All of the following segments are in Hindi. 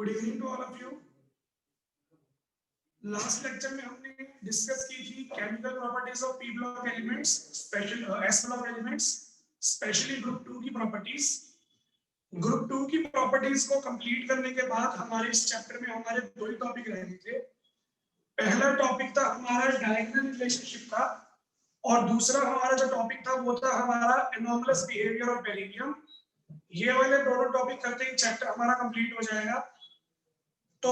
Good evening to all of you. Last lecture में हमने डिस्कस की थी chemical properties of P block elements, special S block elements, specially group 2 की प्रॉपर्टीज। ग्रुप 2 की प्रॉपर्टीज को कंप्लीट करने के बाद हमारे इस चैप्टर में हमारे दो ही टॉपिक रह गए थे। पहला टॉपिक था हमारा डायगोनल रिलेशनशिप का, और दूसरा हमारा जो टॉपिक था वो था हमारा एनॉमलस बिहेवियर ऑफ बेरिलियम। ये वाले दोनों टॉपिक करते ही चैप्टर हमारा कंप्लीट हो जाएगा। तो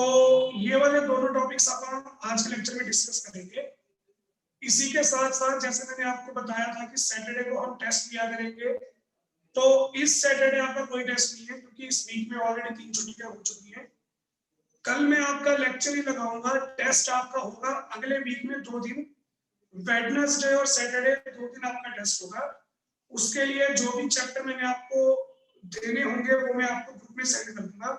ये वाले दोनों टॉपिक्स अपन आज के लेक्चर में डिस्कस करेंगे। इसी के साथ साथ जैसे मैंने आपको बताया था कि सैटरडे को हम टेस्ट लिया करेंगे, तो इस सैटरडे आपका कोई टेस्ट नहीं है क्योंकि इस वीक में ऑलरेडी 3 छुट्टियां हो चुकी हैं। कल मैं आपका लेक्चर ही लगाऊंगा, टेस्ट आपका होगा अगले वीक में 2 दिन, वेडनेसडे और सैटरडे 2 दिन आपका टेस्ट होगा। उसके लिए जो भी चैप्टर मैंने आपको देने होंगे वो मैं आपको ग्रुप में सेंड कर दूंगा।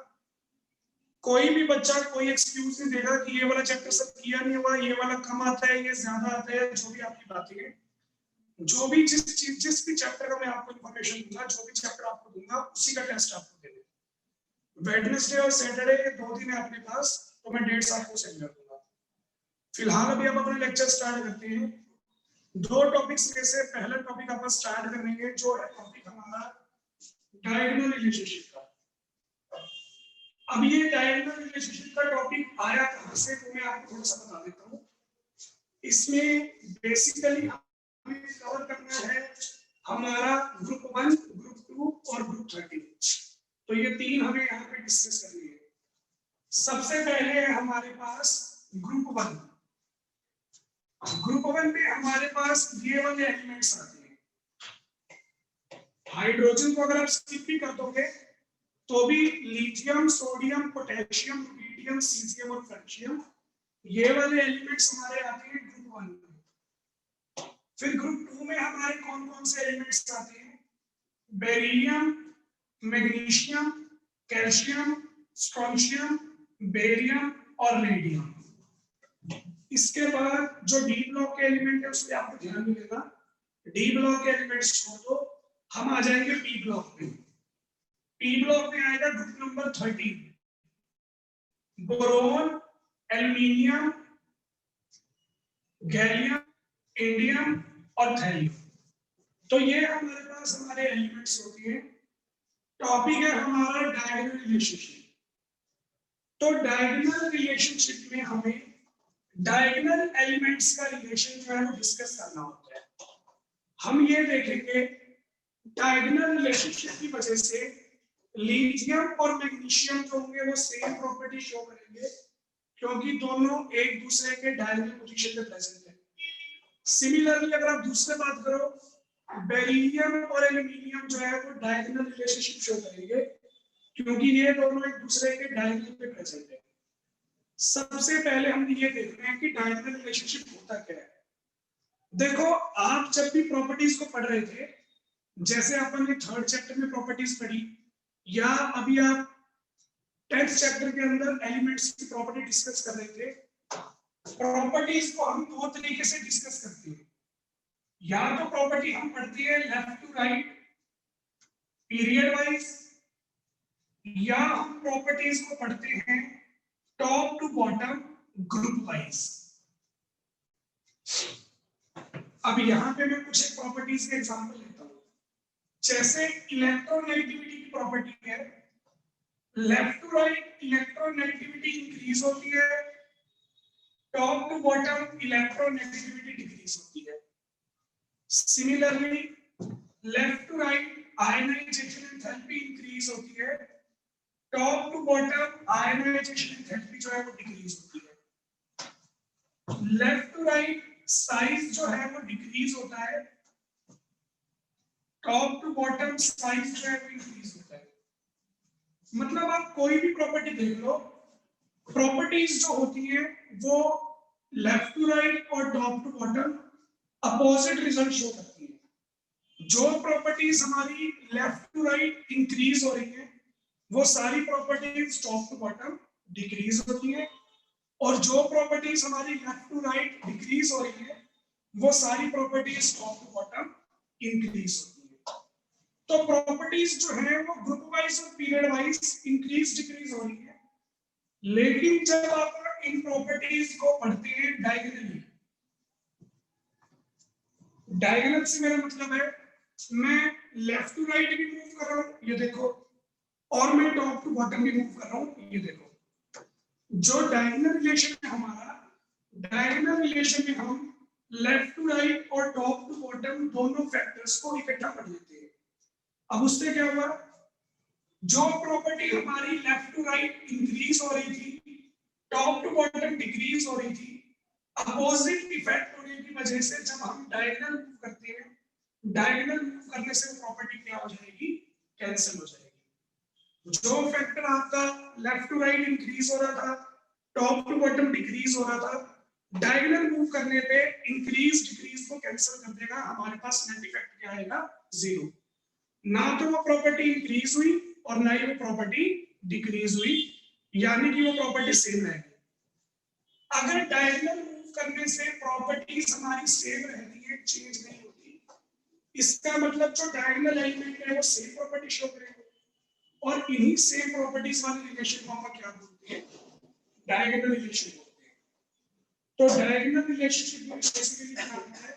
कोई भी बच्चा कोई एक्सक्यूज नहीं देगा कि ये वाला चैप्टर सब किया नहीं हुआ, ये वाला कम आता है, ये ज्यादा आता है। जो भी आपकी बातें हैं, जो भी जिस भी चैप्टर का मैं आपको इन्फॉर्मेशन दूंगा, जो भी चैप्टर आपको दूंगा उसी का टेस्ट आपको देना। वेडनेसडे और सैटरडे 2 दिन है अपने पास, तो मैं डेट्स आपको सेंड कर दूंगा। फिलहाल अभी हम अपना लेक्चर स्टार्ट करते हैं। 2 टॉपिक्स में से पहला टॉपिक आप स्टार्ट करेंगे जो है टॉपिक हमारा डायगोनल रिलेशनशिप का। अब ये डायगोनल रिलेशनशिप का टॉपिक आया कहां से, वो मैं आपको थोड़ा सा बता देता हूँ। इसमें बेसिकली हमें कवर करना है हमारा ग्रुप 1, ग्रुप 2 और ग्रुप 13। तो ये 3 हमें यहाँ पे डिस्कस करनी है। सबसे पहले है हमारे पास ग्रुप 1। ग्रुप 1 में हमारे पास ये वाले एलिमेंट्स आते हैं। हाइड्रोजन को अगर आप स्किप भी कर दोगे तो भी lithium, sodium, potassium, rubidium, caesium और फ्रेंशियम, ये वाले एलिमेंट्स हमारे आते हैं ग्रुप 1 में। फिर ग्रुप 2 में हमारे कौन कौन से एलिमेंट्स आते हैं? Beryllium, magnesium, calcium, strontium, barium और रेडियम। इसके बाद जो डी ब्लॉक के एलिमेंट है उस पर आपको ध्यान मिलेगा। डी ब्लॉक के एलिमेंट्स छोड़ दो, हम आ जाएंगे पी ब्लॉक में। पी ब्लॉक में आएगा group number 13, boron, aluminium, gallium, indium और थैलियम। तो ये हमारे पास हमारे एलिमेंट्स होती है। टॉपिक है हमारा डायगोनल रिलेशनशिप। तो डायगोनल रिलेशनशिप में हमें डायगोनल एलिमेंट्स का रिलेशन जो है वो डिस्कस करना होता है। हम ये देखेंगे डायगोनल रिलेशनशिप की वजह से लिथियम और मैग्नीशियम जो होंगे वो सेम प्रॉपर्टी शो करेंगे क्योंकि दोनों एक दूसरे के डायगोनल पोजीशन पे प्रेजेंट है। सिमिलरली अगर आप दूसरी बात करो, बेरिलियम और एल्यूमिनियम जो है वो डायगोनल रिलेशनशिप शो करेंगे क्योंकि ये दोनों एक दूसरे के डायगोनल पे प्रेजेंट है। सबसे पहले हम ये देखते हैं कि डायगोनल रिलेशनशिप होता क्या है। देखो, आप जब भी प्रॉपर्टीज को पढ़ रहे थे, जैसे अपन ने 3rd चैप्टर में प्रॉपर्टीज पढ़ी, या अभी आप 10th चैप्टर के अंदर एलिमेंट्स की प्रॉपर्टी डिस्कस कर रहे थे, प्रॉपर्टीज को हम 2 तरीके से डिस्कस करते हैं। या तो प्रॉपर्टी हम पढ़ते हैं left to right period wise, या हम प्रॉपर्टीज को पढ़ते हैं top to bottom group wise. अब यहाँ पे मैं कुछ प्रॉपर्टीज के एग्जांपल लेता हूँ। जैसे इलेक्ट्रोनेगेटिविटी की प्रॉपर्टी है, left to right electronegativity increase होती है, top to bottom electronegativity decrease होती है। Similarly left to right ionization enthalpy increase होती है, top to bottom ionization enthalpy जो है वो डिक्रीज होती है। लेफ्ट टू राइट साइज जो है वो डिक्रीज होता है, टॉप टू बॉटम साइज जो है वो इंक्रीज होता है। मतलब आप कोई भी प्रॉपर्टी देख लो, प्रॉपर्टीज जो होती है वो लेफ्ट टू राइट और top to bottom opposite result show करती है। जो प्रॉपर्टीज हमारी लेफ्ट टू राइट इंक्रीज हो रही है वो सारी properties top to bottom decrease होती है, और जो प्रॉपर्टीज हमारी लेफ्ट टू राइट डिक्रीज हो रही है वो सारी properties top to bottom increase होती है। तो प्रॉपर्टीज जो है वो ग्रुप वाइज और पीरियड वाइज इंक्रीज डिक्रीज हो रही है, लेकिन जब आप इन प्रॉपर्टीज को पढ़ते हैं डायगोनली, डायगोनल से मेरा मतलब है मैं लेफ्ट टू राइट भी मूव कर रहा हूं, ये देखो, और मैं टॉप टू बॉटम भी मूव कर रहा हूं, ये देखो। जो डायगोनल रिलेशन है हमारा, डायगोनल रिलेशन में हम लेफ्ट टू राइट और टॉप टू बॉटम दोनों फैक्टर्स को इकट्ठा कर लेते हैं। अब उससे क्या हुआ, जो प्रॉपर्टी हमारी लेफ्ट टू राइट इंक्रीज हो रही थी, टॉप टू बॉटम डिक्रीज हो रही थी, अपोजिट इफेक्ट होने की वजह से जब हम डायगोनल मूव करते हैं, डायगोनल मूव करने से वो प्रॉपर्टी क्या हो जाएगी, कैंसिल हो जाएगी। जो फैक्टर आपका लेफ्ट टू राइट इंक्रीज हो रहा था, टॉप टू बॉटम डिक्रीज हो रहा था, डायगोनल मूव करने पे इंक्रीज डिक्रीज को कैंसिल कर देगा, हमारे पास नेट इफेक्ट क्या आएगा, जीरो। ना तो वो प्रॉपर्टी इंक्रीज हुई और ना ही वो प्रॉपर्टी डिक्रीज हुई, यानी कि वो प्रॉपर्टी सेम रहेगी। अगर डायगोनल मूव करने से प्रॉपर्टीज हमारी सेम रहती है, चेंज नहीं होती, इसका मतलब जो डायगोनल एलिमेंट है वो सेम प्रॉपर्टी शो करेगा, और इन्हीं सेम प्रॉपर्टीज वाले रिलेशन को हम क्या बोलते हैं, डायगोनल रिलेशन बोलते हैं। तो डायगोनल रिलेशनशिप में बेसिकली क्या होता है,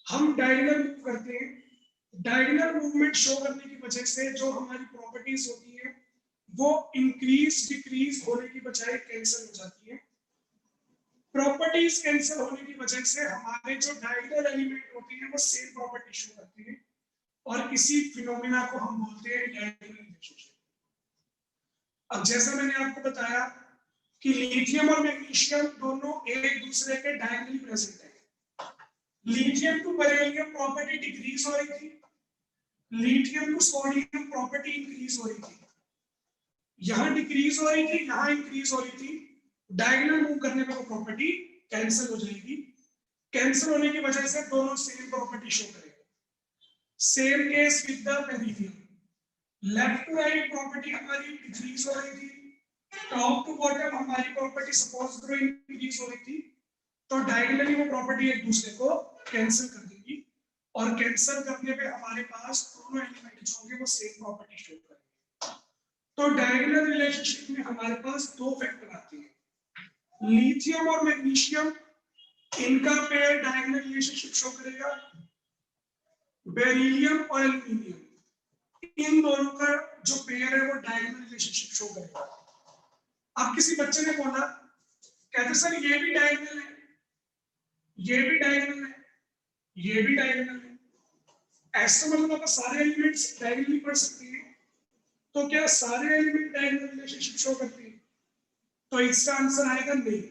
हम डायगोनल मूव करते हैं, डायगोनल मूवमेंट शो करने की वजह से जो हमारी प्रॉपर्टीज होती है वो इंक्रीज डिक्रीज होने की बजाय कैंसिल हो जाती है। प्रॉपर्टीज कैंसिल होने की वजह से हमारे जो डायगोनल एलिमेंट होते हैं वो सेम प्रॉपर्टी शो करते हैं, और इसी फिनोमेना को हम बोलते हैं डायगोनल रिलेशनशिप। अब जैसा मैंने आपको बताया कि लिथियम और मैग्नीशियम दोनों एक दूसरे के डायगोनली प्रेजेंट है। Lithium to beryllium property decrease हो रही थी, lithium to sodium property increase हो रही थी, यहां डिक्रीज हो रही थी, यहां इंक्रीज हो रही थी। डायगोनल मूव करने पे वो प्रॉपर्टी कैंसिल हो जाएगी, कैंसिल होने की वजह से दोनों सेम प्रॉपर्टी शो करेंगे। Same case with the beryllium, left to right property हमारी डिक्रीज हो रही थी, टॉप टू बॉटम हमारी प्रॉपर्टी सपोज करो इंक्रीज हो रही थी, तो डायगोनली वो प्रॉपर्टी एक दूसरे को कैंसिल कर देगी, और कैंसिल करने पे हमारे पास दोनों एलिमेंट जो होंगे वो सेम प्रॉपर्टी शो करेंगे। तो डायगोनल रिलेशनशिप में हमारे पास दो फैक्टर आते हैं, लिथियम और मैग्नीशियम, इनका पेयर डायगोनल रिलेशनशिप शो करेगा, बेरिलियम और एल्यूमिनियम, इन दोनों का जो पेयर है वो डायगोनल रिलेशनशिप शो करेगा। अब किसी बच्चे ने बोला, कहते सर ये भी डायगोनल है, ये भी डायगोनल है, ये भी डायगोनल है, ऐसा मतलब आप सारे एलिमेंट्स डायगोनली पढ़ सकते हैं, तो क्या सारे एलिमेंट डायगोनल रिलेशनशिप शो करते हैं? तो इसका आंसर आएगा नहीं,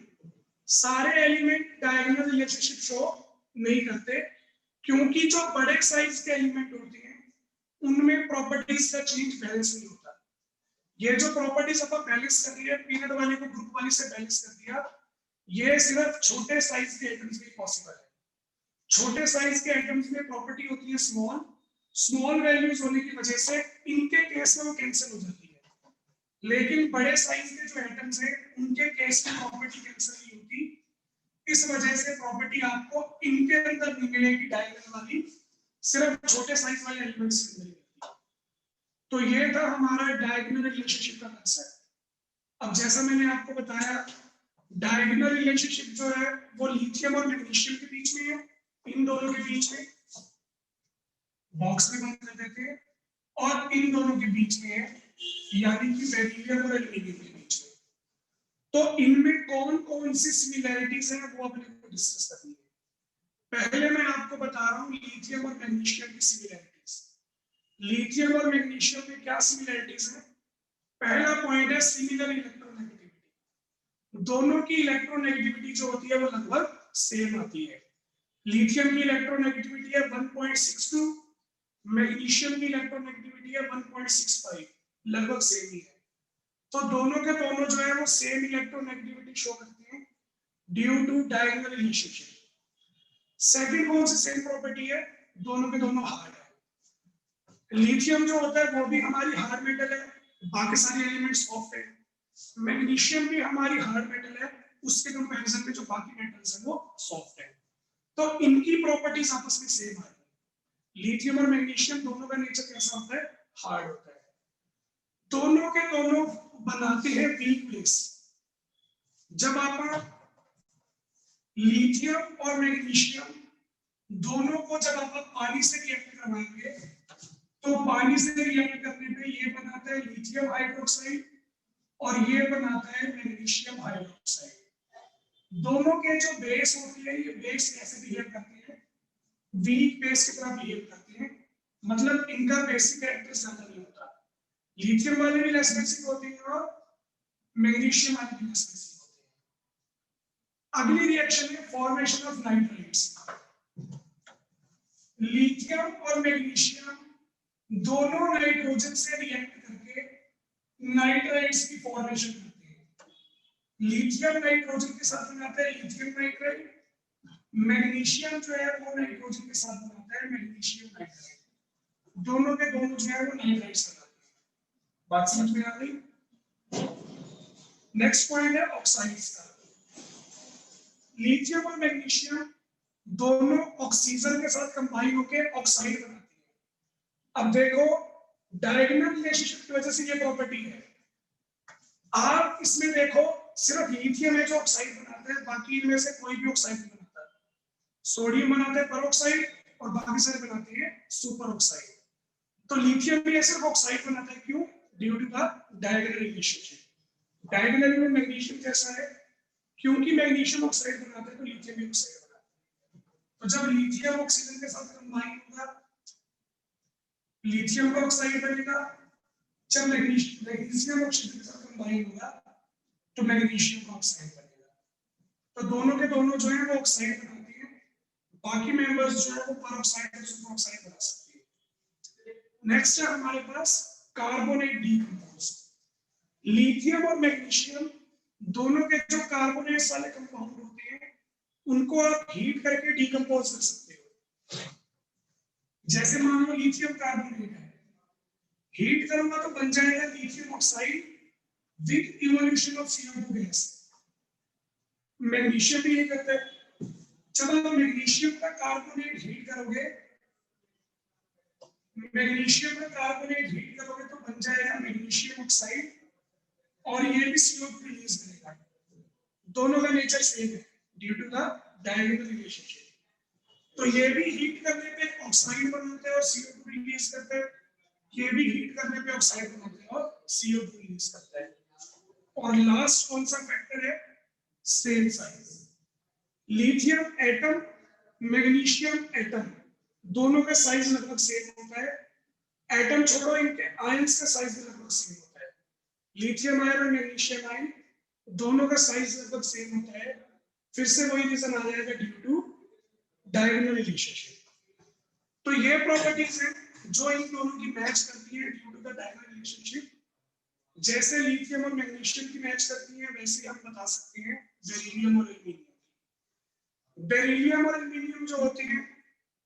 सारे एलिमेंट डायगोनल रिलेशनशिप शो नहीं करते, क्योंकि जो बड़े साइज के एलिमेंट होते हैं उनमें प्रॉपर्टीज का चेंज बैलेंस नहीं होता। ये जो प्रॉपर्टीज अपन बैलेंस कर रही है, पीरियड वाले को ग्रुप वाले से बैलेंस कर दिया, ये सिर्फ छोटे साइज के एटम्स में पॉसिबल है। छोटे साइज के एटम्स में प्रॉपर्टी होती है स्मॉल, स्मॉल वैल्यूज होने की वजह से इनके केस में वो कैंसिल हो जाती है, लेकिन बड़े साइज के जो एटम्स हैं उनके केस में प्रॉपर्टी कैंसिल नहीं होती, इस वजह से प्रॉपर्टी आपको इनके अंदर नहीं मिलेगी डायगोनल वाली, सिर्फ छोटे साइज वाले एलिमेंट्स के अंदर मिलेगी। तो ये था हमारा डायगोनल रिलेशनशिप का कंसेप्ट। अब जैसा मैंने आपको बताया, डायगोनल रिलेशनशिप जो है वो लिथियम और मैग्नीशियम के बीच में है, इन दोनों के बीच में, बॉक्स में बंद कर देते हैं, और इन दोनों के बीच में है, यानी कि बेरिलियम और एल्यूमिनियम के बीच में। तो इनमें कौन कौन सी सिमिलैरिटीज हैं वो अपने को डिस्कस करनी है। पहले मैं आपको बता रहा हूँ लिथियम और मैग्नीशियम की सिमिलैरिटीज। लिथियम और मैग्नीशियम में क्या सिमिलैरिटीज है? पहला पॉइंट है सिमिलर इलेक्ट्रोनेगेटिविटी। दोनों की इलेक्ट्रोनेगेटिविटी जो होती है वो लगभग सेम आती है। लिथियम की इलेक्ट्रोनेगेटिविटी है 1.62, मैग्नीशियम की इलेक्ट्रोनेगेटिविटी है 1.65, लगभग सेम ही है। तो दोनों के दोनों जो है वो सेम इलेक्ट्रोनेगेटिविटी शो करते हैं due to diagonal relationship. Second कौन सी सेम प्रॉपर्टी है? दोनों के दोनों हार्ड है। लिथियम जो होता है वो भी हमारी हार्ड मेटल है, बाकी सारे एलिमेंट सॉफ्ट है। मैग्नीशियम भी हमारी हार्ड मेटल है, उसके कंपैरिजन में जो बाकी मेटल्स हैं वो सॉफ्ट है। तो इनकी प्रॉपर्टीज आपस में सेम है। लिथियम और मैग्नीशियम दोनों का नेचर कैसा होता है? हार्ड होता है। दोनों के दोनों बनाते हैं वीक बेस। जब आप लिथियम और मैग्नीशियम दोनों को जब आप पानी से रिएक्ट करवाएंगे तो पानी से रिएक्ट करने पे ये बनाता है लिथियम हाइड्रोक्साइड और ये बनाता है मैग्नीशियम हाइड्रोक्साइड। दोनों के जो बेस होती है ये बेस कैसे बिहेव करते हैं, वीक बेस की तरह बिहेव करते हैं, मतलब इनका बेसिक कैरेक्टर ज्यादा नहीं होता। लिथियम वाले भी लेस बेसिक होते हैं और मैग्नीशियम वाले भी लेस बेसिक होते हैं। अगली रिएक्शन है फॉर्मेशन ऑफ नाइट्राइड्स। लिथियम और मैग्नीशियम दोनों नाइट्रोजन से रिएक्ट करके नाइट्राइड्स की फॉर्मेशन करते हैं। लिथियम नाइट्रोजन के साथ बनाता है लिथियम नाइट्राइड, मैग्नीशियम जो है वो नाइट्रोजन के साथ बनाता है मैग्नीशियम नाइट्राइड। दोनों के दोनों जो है वो नाइट्राइड्स बनाते हैं। बात समझ में आ गई? नेक्स्ट पॉइंट है ऑक्साइड्स का। लिथियम और मैग्नीशियम दोनों ऑक्सीजन के साथ कंबाइन होकर ऑक्साइड बनाती है। अब देखो डायगोनल रिलेशनशिप की वजह से ये प्रॉपर्टी है। आप इसमें देखो सिर्फ लिथियम है जो ऑक्साइड बनाता है, बाकी इनमें से कोई भी ऑक्साइड नहीं बनाता। सोडियम बनाते हैं पेरोक्साइड और बाकी सारे बनाते हैं सुपर ऑक्साइड। तो लिथियम भी सिर्फ ऑक्साइड बनाता है, क्यों? Due to the diagonal relationship. Diagonal में मैग्नीशियम जैसा है, क्योंकि मैग्नीशियम ऑक्साइड बनाता है तो लिथियम भी ऑक्साइड बनाता है। तो जब लिथियम ऑक्सीजन के साथ कंबाइन होगा लिथियम का ऑक्साइड बनेगा, जब मैग्नीशियम ऑक्सीजन के साथ कंबाइन होगा तो मैग्नीशियम का ऑक्साइड बनेगा। तो दोनों के दोनों जो है वो ऑक्साइड बनाती है, बाकी मेंबर्स जो है वो पेरोक्साइड और सुपर ऑक्साइड बना सकती है। नेक्स्ट है हमारे पास कार्बोनेट डीकंपोज। लिथियम और मैग्नीशियम दोनों के जो कार्बोनेट्स वाले कंपाउंड होते हैं उनको आप हीट करके डीकंपोज कर सकते हो। जैसे मान लो लिथियम कार्बोनेट है, हीट करूंगा तो बन जाएगा lithium oxide with evolution of CO2 gas. Magnesium भी ये करता है। जब आप मैग्नीशियम का कार्बोनेट हीट करोगे तो बन जाएगा मैग्नीशियम ऑक्साइड और ये भी CO2 रिलीज करेगा। दोनों का नेचर सेम है due to the diagonal relationship. तो ये भी हीट करने पे ऑक्साइड बनाते हैं और CO2 रिलीज करते हैं, ये भी हीट करने पे ऑक्साइड बनाते हैं और CO2 रिलीज करता है। और लास्ट कौन सा फैक्टर है? Same size. Lithium atom magnesium atom दोनों का साइज लगभग सेम होता है। एटम छोड़ो, इनके आयंस का साइज लगभग सेम होता है। लिथियम आयन और मैग्नीशियम आयन दोनों का साइज लगभग सेम होता है। फिर से वही रीजन आ जाएगा ड्यू टू डायगोनल रिलेशनशिप। तो ये प्रॉपर्टीज है जो इन दोनों की मैच करती है due to the diagonal relationship. जैसे लिथियम और मैग्नीशियम की मैच करती है वैसे हम बता सकते हैं बेरिलियम और एल्यूमिनियम। बेरिलियम और एल्यूमिनियम जो होते हैं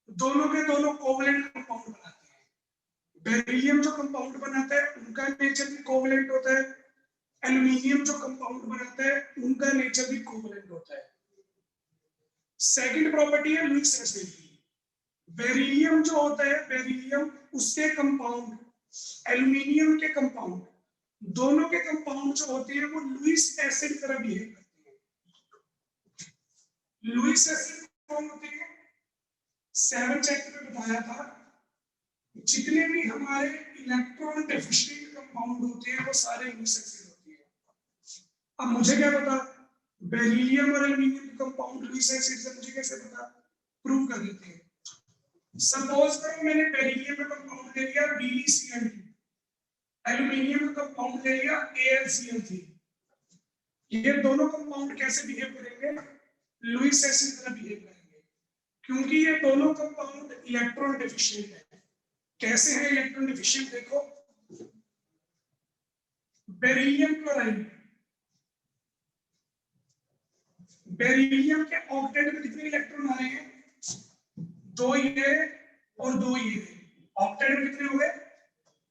दोनों के दोनों कोवलेंट कंपाउंड बनाते हैं। बेरिलियम जो कंपाउंड बनाता है उनका नेचर भी कोवलेंट होता है, एल्यूमिनियम जो कंपाउंड बनाता है उनका नेचर भी कोवलेंट होता है। सेकंड प्रॉपर्टी है लुईस एसिड की। बेरिलियम जो होता है, बेरिलियम उसके कंपाउंड एल्यूमिनियम के कंपाउंड दोनों के कंपाउंड जो होते हैं वो लुईस एसिड की तरह बिहेव करते हैं। लुईस एसिड कौन होते हैं? 7 चैप्टर में बताया था। जितने भी हमारे इलेक्ट्रॉन डेफिशिएंट कंपाउंड होते हैं वो सारे लुईस एसिड होते हैं। अब मुझे क्या पता बेरिलियम और एल्यूमिनियम कंपाउंड लुईस एसिड से, मुझे कैसे पता? प्रूव कर देते हैं। सपोज करो मैंने बेरिलियम का कंपाउंड ले लिया BeCl2, एल्यूमिनियम का कंपाउंड ले लिया AlCl3। ये दोनों कंपाउंड कैसे बिहेव करेंगे? लुईस एसिड की तरह बिहेव करेंगे, क्योंकि ये दोनों कंपाउंड इलेक्ट्रॉन डेफिशिएंट है। कैसे है इलेक्ट्रॉन डेफिशिएंट? देखो बेरिलियम क्लोराइड, बेरिलियम के ऑक्टेट में कितने इलेक्ट्रॉन आ रहे हैं? 2 ये और 2 ये। ऑक्टेट में कितने हो गए?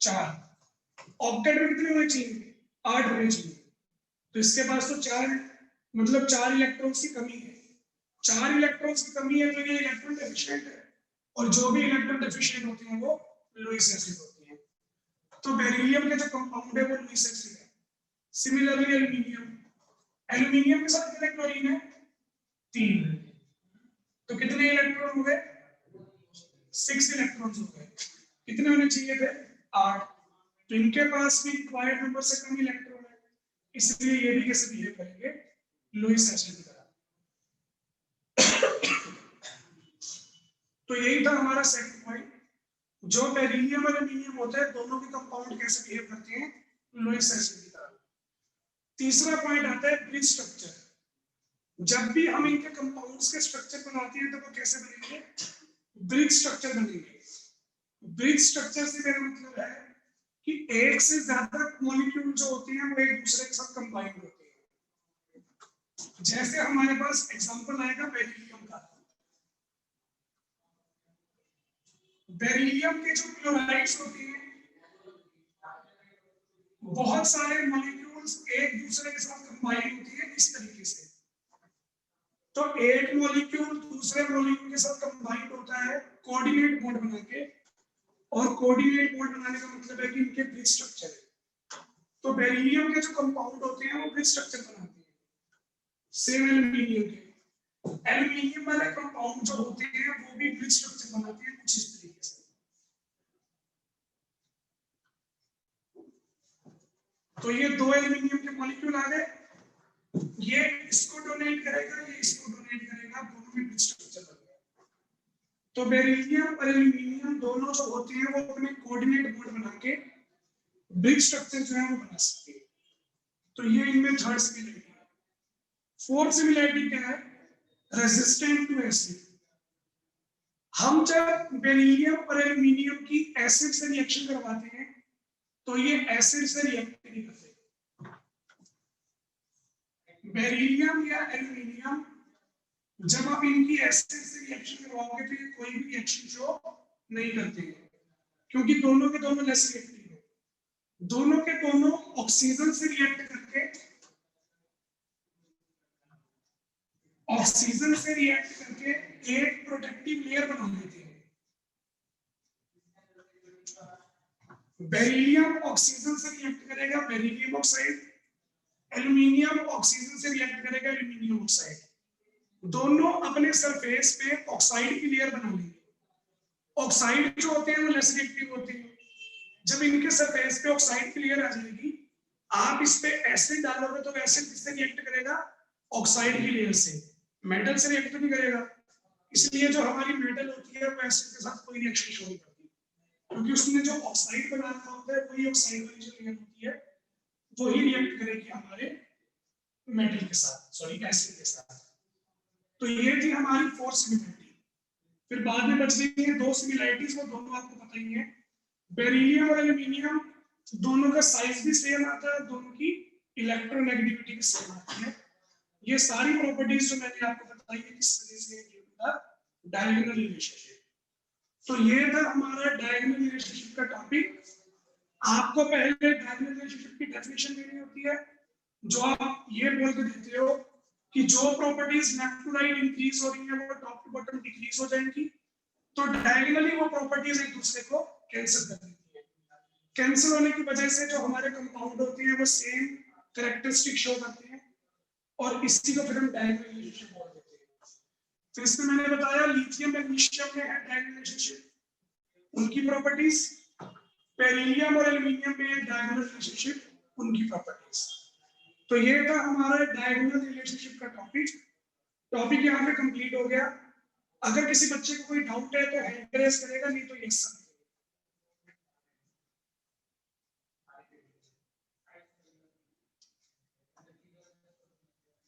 4। ऑक्टेट में कितने होने चाहिए? 8 होने चाहिए। तो इसके पास तो 4 मतलब 4 इलेक्ट्रॉन्स की कमी है। 4 इलेक्ट्रॉन्स की कमी है तो ये इलेक्ट्रॉन डेफिशिएंट है, और जो भी इलेक्ट्रॉन डेफिशिएंट होते हैं वो लुईस एसिड होते हैं। तो बेरिलियम के जो कंपाउंड है वो लुईस एसिड है। सिमिलरली एल्यूमिनियम, एल्यूमिनियम के साथ कितने क्लोरीन है? 3। तो कितने इलेक्ट्रॉन हो गए? 6 इलेक्ट्रॉन्स हो गए। कितने होने चाहिए थे? 8। तो इनके पास भी रिक्वायर्ड नंबर से कम इलेक्ट्रॉन है, इसलिए ये भी कैसे बिहेव करेंगे? लुईस एसिड की तरह। तो यही था हमारा सेकंड पॉइंट, जो बेरिलियम और एल्यूमिनियम होते हैं दोनों के कंपाउंड कैसे बिहेव करते हैं? लुईस एसिड की तरह। तीसरा पॉइंट आता है ब्रिज स्ट्रक्चर। जब भी हम इनके कंपाउंड्स के स्ट्रक्चर बनाते हैं तो वो कैसे बनेंगे? ब्रिज स्ट्रक्चर बनेंगे। ब्रिज स्ट्रक्चर से मेरा मतलब है कि एक से ज्यादा मॉलिक्यूल जो होते हैं वो एक दूसरे के साथ कंबाइन होते हैं। जैसे हमारे पास एग्जांपल आएगा बेरिलियम का। बेरिलियम के जो क्लोराइड्स होते हैं, बहुत सारे मॉलिक्यूल्स एक दूसरे के साथ कंबाइन होती है इस तरीके से। तो एक मॉलिक्यूल दूसरे मॉलिक्यूल के साथ कंबाइन होता है कोऑर्डिनेट बॉन्ड बना के, और कोऑर्डिनेट बॉन्ड बनाने का मतलब है कि इनके ब्रिज स्ट्रक्चर है। तो बेरिलियम के जो कंपाउंड होते हैं वो ब्रिज स्ट्रक्चर बनाते हैं, सेम एल्यूमिनियम के। एल्यूमिनियम वाले कंपाउंड जो होते हैं वो भी ब्रिज स्ट्रक्चर बनाते हैं कुछ इस तरीके से। तो ये दो एल्यूमिनियम के मॉलिक्यूल आ गए, ये इसको डोनेट करेगा, ये इसको डोनेट करेगा, दोनों में ब्रिज स्ट्रक्चर बन गया। तो बेरिलियम और एल्यूमिनियम दोनों जो होते हैं वो अपने कोऑर्डिनेट बॉन्ड बना के ब्रिज स्ट्रक्चर जो है वो बना सकते हैं। तो ये इनमें थर्ड सिमिलरिटी है। फोर्थ सिमिलरिटी क्या है? Resistant to acid. हम जब बेरिलियम और एल्यूमिनियम की एसिड से रिएक्शन करवाते हैं तो ये एसिड से रिएक्ट नहीं करते। बेरिलियम या एल्यूमिनियम जब आप इनकी एसिड से रिएक्शन करवाओगे तो ये कोई भी रिएक्शन शो नहीं करते हैं, क्योंकि दोनों के दोनों लेस रिएक्टिव है। दोनों के दोनों ऑक्सीजन से रिएक्ट करके एक प्रोटेक्टिव लेयर बना लेते हैं। बेरिलियम ऑक्सीजन से रिएक्ट करेगा बेरिलियम ऑक्साइड, एल्यूमिनियम ऑक्सीजन से रिएक्ट करेगा एल्यूमिनियम ऑक्साइड। दोनों अपने सरफेस पे ऑक्साइड की लेयर बना लेंगे। ऑक्साइड जो होते हैं वो लेस रिएक्टिव होते हैं। जब इनके सरफेस पे ऑक्साइड की लेयर आ जाएगी, आप इस पे एसिड डालोगे तो एसिड किससे रिएक्ट करेगा? ऑक्साइड की लेयर से। मेटल से रिएक्ट नहीं करेगा। इसलिए जो हमारी मेटल होती है वो एसिड के साथ कोई रिएक्शन शो नहीं करती, क्योंकि उसने जो ऑक्साइड बना रखा होता है वही ऑक्साइड वाली जो लेयर होती है वही रिएक्ट करेगी हमारे मेटल के साथ, सॉरी एसिड के साथ। तो ये थी हमारी फोर्थ सिमिलरिटी। फिर बाद में बच गई है दो सिमिलरिटीज, वो दोनों आपको पता ही है। बेरिलियम और एल्यूमिनियम दोनों का साइज भी सेम आता है, दोनों की इलेक्ट्रोनेगेटिविटी भी सेम आती है। ये सारी प्रॉपर्टीज जो मैंने आपको बताई है किस वजह से डायगोनल रिलेशनशिप। तो ये था हमारा डायगोनल रिलेशनशिप का टॉपिक। आपको पहले डायगोनल रिलेशनशिप की डेफिनेशन देनी होती है, जो आप ये बोल के देते हो कि जो properties left to right increase हो रही है वो टॉप टू बॉटम डिक्रीज हो जाएंगी। तो डायगोनली वो प्रॉपर्टीज एक दूसरे को कैंसिल कर देती है। कैंसिल होने की वजह से जो हमारे कंपाउंड होते हैं वो सेम कैरेक्टरिस्टिक शो करते हैं, और इसी को फिर हम डायगोनल रिलेशनशिप बोल देते हैं। तो इसमें मैंने बताया लिथियम मैग्नीशियम में है डायगोनल रिलेशनशिप, उनकी प्रॉपर्टीज। बेरिलियम और एल्यूमिनियम में डायगोनल रिलेशनशिप, उनकी प्रॉपर्टीज। तो ये था हमारा डायगोनल रिलेशनशिप का टॉपिक यहाँ पे कंप्लीट हो गया। अगर किसी बच्चे को कोई डाउट है तो हैंड रेज करेगा, नहीं तो यस सर।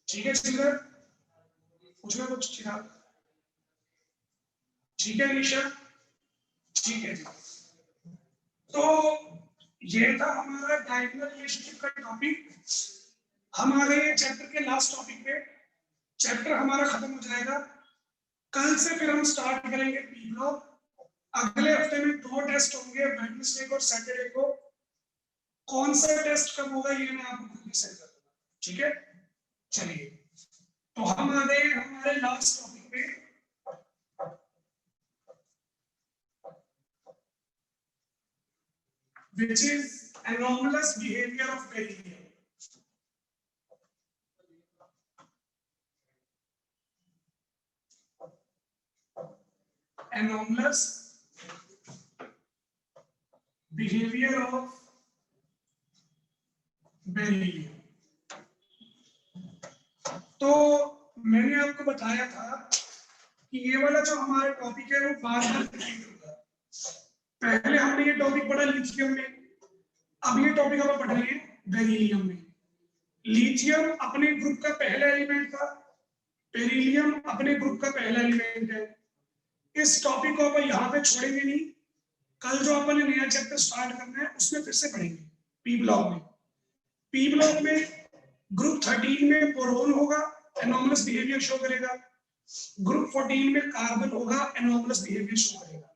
ठीक है चिल्ड्रन, पूछना कुछ चिराग? ठीक है निशा, ठीक है जी। तो ये था हमारा डायगोनल रिलेशनशिप का टॉपिक। हमारे चैप्टर के लास्ट टॉपिक पे चैप्टर हमारा खत्म हो जाएगा। कल से फिर हम स्टार्ट करेंगे पी ब्लॉक। अगले हफ्ते में 2 टेस्ट होंगे, वेडनेसडे को और सैटरडे को। कौन सा टेस्ट कब होगा ये मैं आपको खुद डिसाइड कर दूंगा, ठीक है? चलिए, तो हम आ गए हमारे लास्ट टॉपिक पे, which is anomalous behavior of beryllium. anomalous behavior of beryllium. तो मैंने आपको बताया था कि ये वाला जो हमारा टॉपिक है वो बार बार रिपीट होगा। पहले हमने ये टॉपिक पढ़ा लिथियम में, अब ये टॉपिक हम पढ़ रहे हैं बेरिलियम में। लिथियम अपने ग्रुप का पहला एलिमेंट था, बेरिलियम अपने ग्रुप का पहला एलिमेंट है। इस टॉपिक को अपन यहाँ पे छोड़ेंगे नहीं, कल जो अपन ने नया चैप्टर स्टार्ट करना है उसमें फिर से पढ़ेंगे पी ब्लॉक में। पी ब्लॉक में ग्रुप 13 में बोरोन होगा, एनोमलस बिहेवियर शो करेगा। ग्रुप 14 में कार्बन होगा, एनोमलस बिहेवियर शो करेगा।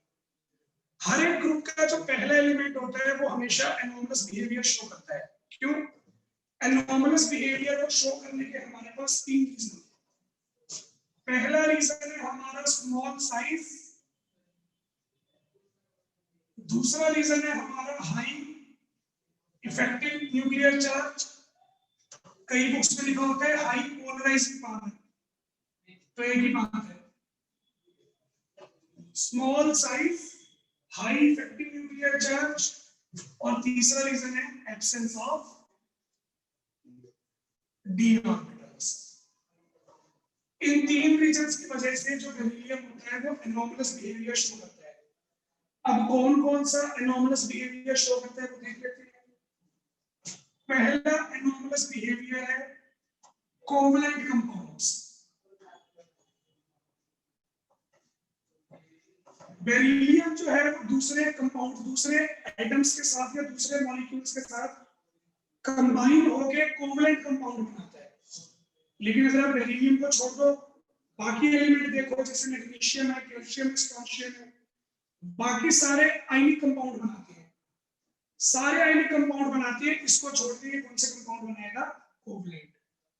हर एक ग्रुप का जो पहला एलिमेंट होता है वो हमेशा एनोमलस बिहेवियर शो करता है। क्यों? एनोमलस बिहेवियर को शो करने के हमारे पास 3 रीजन है। पहला रीजन है हमारा स्मॉल साइज, दूसरा रीजन है हमारा हाई इफेक्टिव न्यूक्लियर चार्ज, कई बुक्स में लिखा होता है हाई पोलराइजिंग पावर, तो एक ही बात है, small size, high effective nuclear charge, और तीसरा रीजन है absence of D orbitals. In 3 reasons की वजह से जो बेरिलियम होता है वो एनोमलस बिहेवियर शो करता है। अब कौन कौन सा एनोमलस बिहेवियर शो करता है वो देख लेते हैं। पहला एनोमलस बिहेवियर है कोवलेंट कंपाउंड्स। बेरिलियम जो है वो दूसरे कंपाउंड, दूसरे एटम्स के साथ या दूसरे मॉलिक्यूल्स के साथ कंबाइन होकर कोवलेंट कंपाउंड बनाता है। लेकिन अगर आप बेरिलियम को छोड़ दो, बाकी एलिमेंट देखो, जैसे मैग्नीशियम है, कैल्शियम है, स्ट्रोंशियम है, बाकी सारे आयनिक कंपाउंड बनाते हैं, सारे आयनिक कंपाउंड बनाते हैं। इसको छोड़ के कौन सा कंपाउंड बनाएगा? कोवलेंट।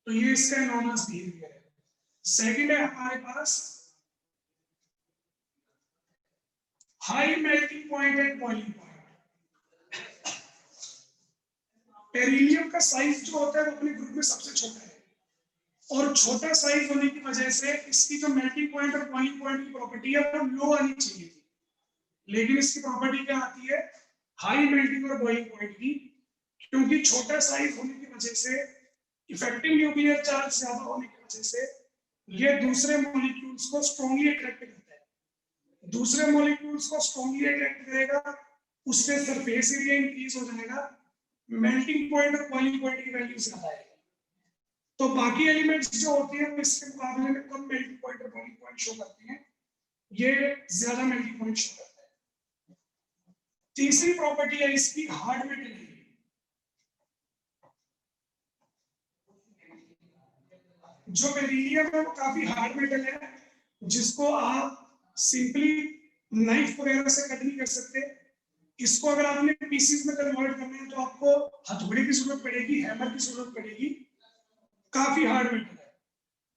तो ये इसका एनोमलस बिहेवियर है। सेकंड है हमारे पास high melting point and boiling point. Beryllium का साइज जो होता है वो अपने ग्रुप में सबसे छोटा है, और छोटा साइज होने की वजह से इसकी जो मेल्टिंग पॉइंट और बॉइलिंग पॉइंट की प्रॉपर्टी है वो लो आनी चाहिए थी, लेकिन इसकी प्रॉपर्टी क्या आती है? हाई मेल्टिंग और बॉइलिंग पॉइंट की। क्योंकि छोटा साइज होने की वजह से, इफेक्टिव न्यूक्लियर चार्ज ज्यादा होने की वजह से ये दूसरे मॉलिक्यूल्स को स्ट्रांगली अट्रैक्ट करता है। दूसरे मॉलिक्यूल्स को स्ट्रांगली अट्रैक्ट करेगा, उससे सरफेस एरिया इंक्रीज हो जाएगा, मेल्टिंग पॉइंट और बॉइलिंग पॉइंट की वैल्यू ज्यादा आएगी। तो बाकी एलिमेंट्स जो होते हैं वो इसके मुकाबले में कम मेल्टिंग पॉइंट और बॉइलिंग पॉइंट शो करते हैं, ये ज्यादा मेल्टिंग पॉइंट शो करता है। तीसरी प्रॉपर्टी है इसकी हार्ड मेटल है। जो बेरिलियम है वो काफी हार्ड मेटल है, जिसको आप सिंपली नाइफ वगैरह से कट नहीं कर सकते। इसको अगर आपने पीसीज में कन्वर्ट करना है तो आपको हथौड़े की जरूरत पड़ेगी, हैमर की जरूरत पड़ेगी, काफी हार्ड मेटल है।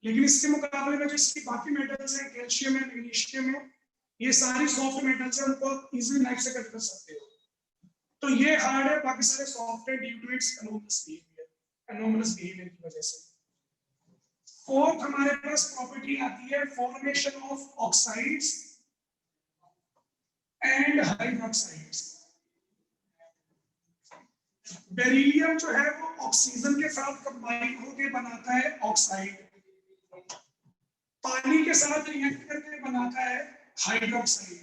लेकिन इसके मुकाबले में जो इसकी बाकी मेटल्स हैं, कैल्शियम है, मैग्नीशियम है, ये सारी सॉफ्ट मेटल्स हैं, उनको आप इजीली नाइफ से कट कर सकते हो। तो ये हार्ड है, बाकी सारे सॉफ्ट है due to its anomalous behaviour की वजह से। फोर्थ हमारे पास प्रॉपर्टी आती है formation of oxides and hydroxides. Beryllium जो है वो ऑक्सीजन के साथ कंबाइन होकर बनाता है ऑक्साइड, पानी के साथ रिएक्ट करके बनाता है हाइड्रोक्साइड।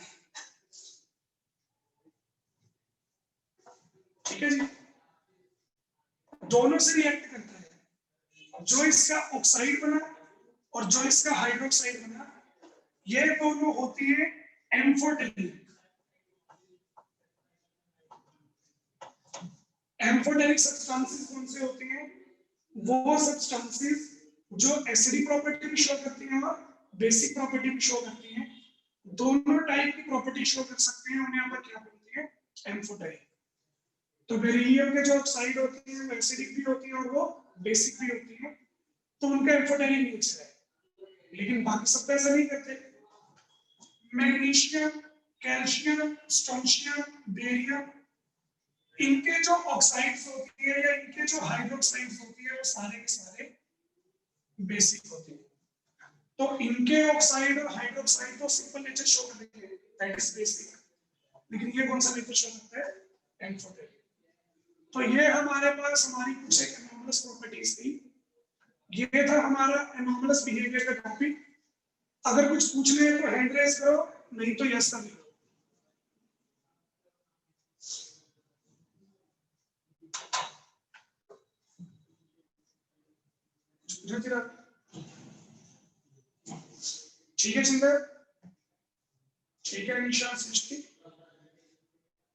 ठीक है जी, दोनों से रिएक्ट करता है। जो इसका ऑक्साइड बना और जो इसका हाइड्रोक्साइड बना, ये दोनों होती है एम्फोटेरिक। एम्फोटेरिक सब्सटेंसेस कौन से होते हैं? वो सब्सटेंसेस जो एसिडिक प्रॉपर्टी भी शो करती हैं और बेसिक प्रॉपर्टी भी शो करती हैं। दोनों टाइप की प्रॉपर्टी शो कर सकते हैं, उन्हें हम क्या बोलते हैं? एम्फोटेरिक। तो बेरिलियम के जो ऑक्साइड होती हैं वो एसिडिक भी होती हैं और वो बेसिक भी होती हैं, तो उनका एम्फोटेरिक नेचर है। लेकिन बाकी सब ऐसा नहीं करते। मैग्नीशियम, कैल्शियम, स्ट्रोंशियम, बेरियम, इनके जो ऑक्साइड्स होती है या इनके जो हाइड्रोक्साइड्स होती है वो सारे के सारे बेसिक होते हैं। तो इनके ऑक्साइड और हाइड्रोक्साइड तो सिंपल नेचर शो करेंगे, दैट इज बेसिक, लेकिन ये कौन सा नेचर शो करता है, एम्फोटेरिक। तो ये हमारे पास हमारी कुछ एक एनॉमलस प्रॉपर्टीज थी, ये था हमारा एनॉमलस बिहेवियर का टॉपिक। अगर कुछ पूछना है तो हैंड रेज करो, नहीं तो यस कर लो। ठीक है सुंदर, ठीक है निशा सृष्टि।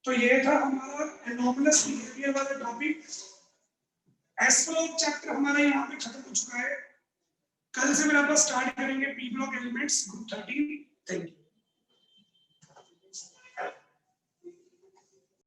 तो ये था हमारा एनॉमलस बिहेवियर वाला टॉपिक। एसफ्लो चैप्टर हमारा यहाँ पे खत्म हो चुका है। कल से मेरे पास स्टार्ट करेंगे P block elements group 13। Thank you.